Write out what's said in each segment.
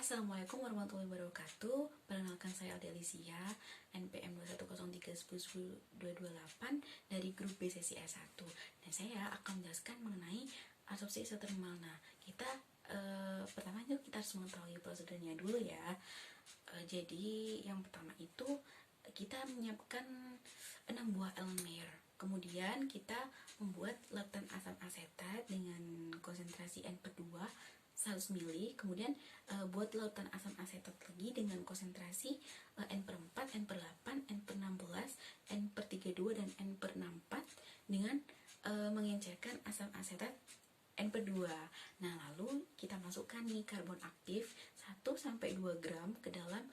Assalamualaikum warahmatullahi wabarakatuh. Perkenalkan saya Aldi Alicia, NPM 2103228 dari grup B sesi S1. Dan saya akan menjelaskan mengenai absorpsi isotermal. Nah, kita pertama itu kita harus mengetahui prosedurnya dulu ya. Jadi yang pertama itu kita menyiapkan 6 buah Erlenmeyer. Kemudian kita membuat larutan asam asetat dengan konsentrasi N/2 100 ml. Kemudian buat larutan asam asetat lagi dengan konsentrasi N/4, N/8, N/16, N/32 dan N/64 dengan mengencerkan asam asetat N/2. Nah, lalu kita masukkan nih karbon aktif 1-2 gram ke dalam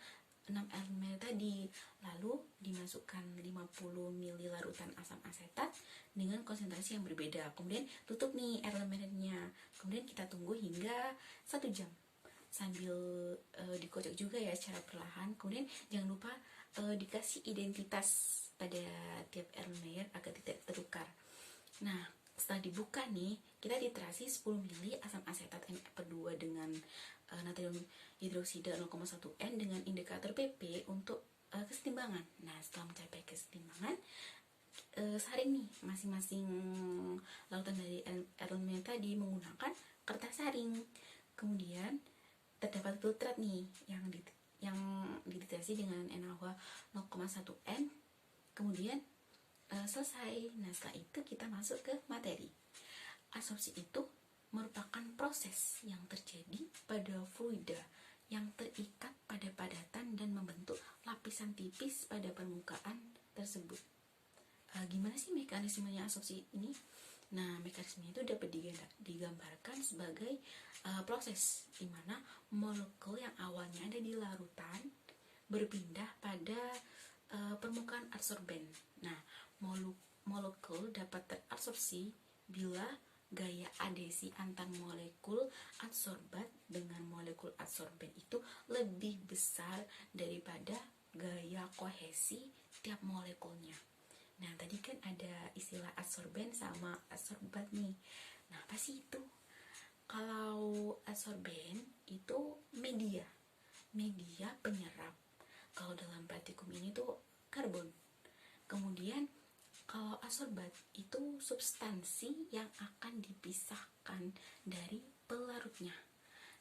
6 Erlenmeyer tadi. Lalu dimasukkan 50 ml larutan asam asetat dengan konsentrasi yang berbeda. Kemudian tutup nih Erlenmeyernya. Kemudian kita tunggu hingga 1 jam sambil dikocok juga ya secara perlahan. Kemudian jangan lupa dikasih identitas pada tiap Erlenmeyer agar tidak tertukar. Nah, setelah dibuka nih, kita titrasi 10 ml asam asetat N/2 dengan natrium hidroksida 0,1 N dengan indikator PP untuk kesetimbangan. Nah, setelah mencapai kesetimbangan, saring nih masing-masing larutan dari Erlenmeyer tadi menggunakan kertas saring. Kemudian terdapat filtrat nih yang dititrasi dengan NaOH 0,1 N. Kemudian selesai. Nah, setelah itu kita masuk ke materi. Absorpsi itu merupakan proses yang terjadi pada fluida yang terikat pada padatan dan membentuk lapisan tipis pada permukaan tersebut. Gimana sih mekanismenya absorpsi ini? Nah, mekanismenya itu dapat digambarkan sebagai proses di mana molekul yang awalnya ada di larutan berpindah pada permukaan adsorben. Nah, molekul dapat terabsorpsi bila gaya adhesi antar molekul adsorbat dengan molekul adsorben itu lebih besar daripada gaya kohesi tiap molekulnya. Nah, tadi kan ada istilah adsorben sama adsorbat nih. Nah, apa sih itu? Kalau adsorben itu media penyerap. Kalau dalam praktikum ini tuh karbon. Kemudian kalau adsorbat itu substansi yang akan dipisahkan dari pelarutnya.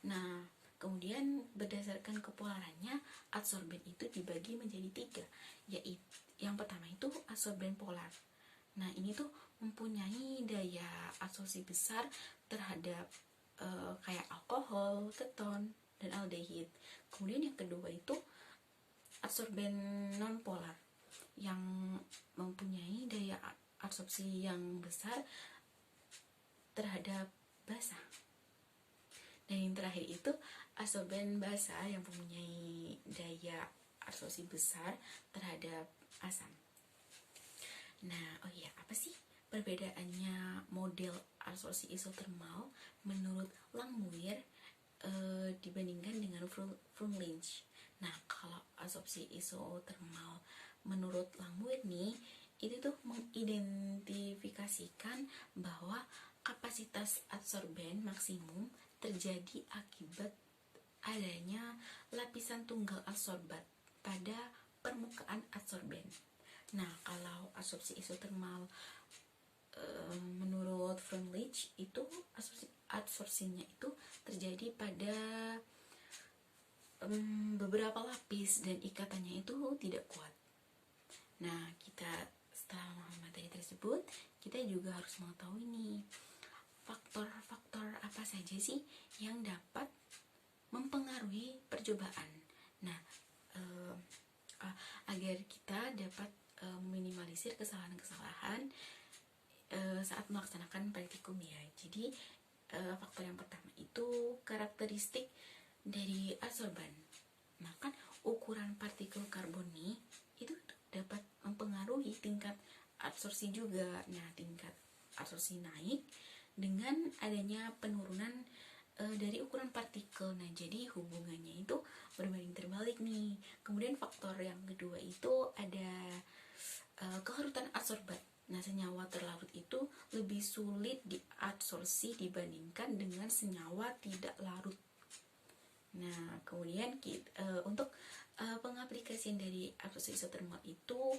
Nah, kemudian berdasarkan kepolarannya, adsorben itu dibagi menjadi 3, yaitu yang pertama itu adsorben polar. Nah, ini tuh mempunyai daya absorpsi besar terhadap kayak alkohol, keton, dan aldehid. Kemudian yang kedua itu adsorben non-polar yang mempunyai daya absorpsi yang besar terhadap basa. Dan yang terakhir itu adsorben basa yang mempunyai daya absorpsi besar terhadap asam. Nah, apa sih perbedaannya model absorpsi isotermal menurut Langmuir dibandingkan dengan Freundlich? Nah, kalau absorpsi isotermal menurut Langmuir nih, itu tuh mengidentifikasikan bahwa kapasitas adsorben maksimum terjadi akibat adanya lapisan tunggal adsorbat pada permukaan adsorben. Nah, kalau absorpsi isotermal menurut Freundlich itu absorpsinya itu terjadi pada beberapa lapis dan ikatannya itu tidak kuat. Nah, kita setelah memahami materi tersebut, kita juga harus mengetahui nih faktor-faktor apa saja sih yang dapat mempengaruhi percobaan. Nah, agar kita dapat meminimalisir kesalahan-kesalahan saat melaksanakan praktikum ya. Jadi faktor yang pertama itu karakteristik dari adsorban. Nah, kan ukuran partikel karbon nih itu dapat mempengaruhi tingkat absorpsi juga. Nah, tingkat absorpsi naik dengan adanya penurunan dari ukuran partikel. Nah, jadi hubungannya itu berbanding terbalik nih. Kemudian faktor yang kedua itu ada kelarutan adsorbat. Nah, senyawa terlarut itu lebih sulit diabsorpsi dibandingkan dengan senyawa tidak larut. Nah, kemudian untuk pengaplikasian dari absorpsi isotermal itu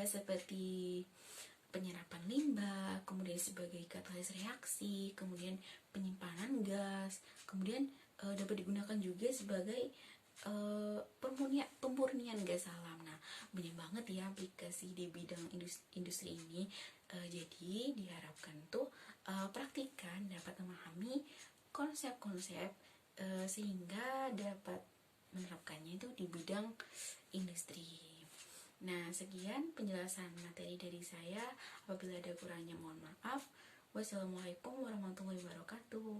seperti penyerapan limbah, kemudian sebagai katalis reaksi, kemudian penyimpanan gas, kemudian dapat digunakan juga sebagai pemurnian gas alam. Nah, banyak banget ya aplikasi di bidang industri ini. Jadi diharapkan tuh praktikan dapat memahami konsep-konsep sehingga dapat menerapkannya itu di bidang industri. Nah, sekian penjelasan materi dari saya. Apabila ada kurangnya mohon maaf. Wassalamualaikum warahmatullahi wabarakatuh.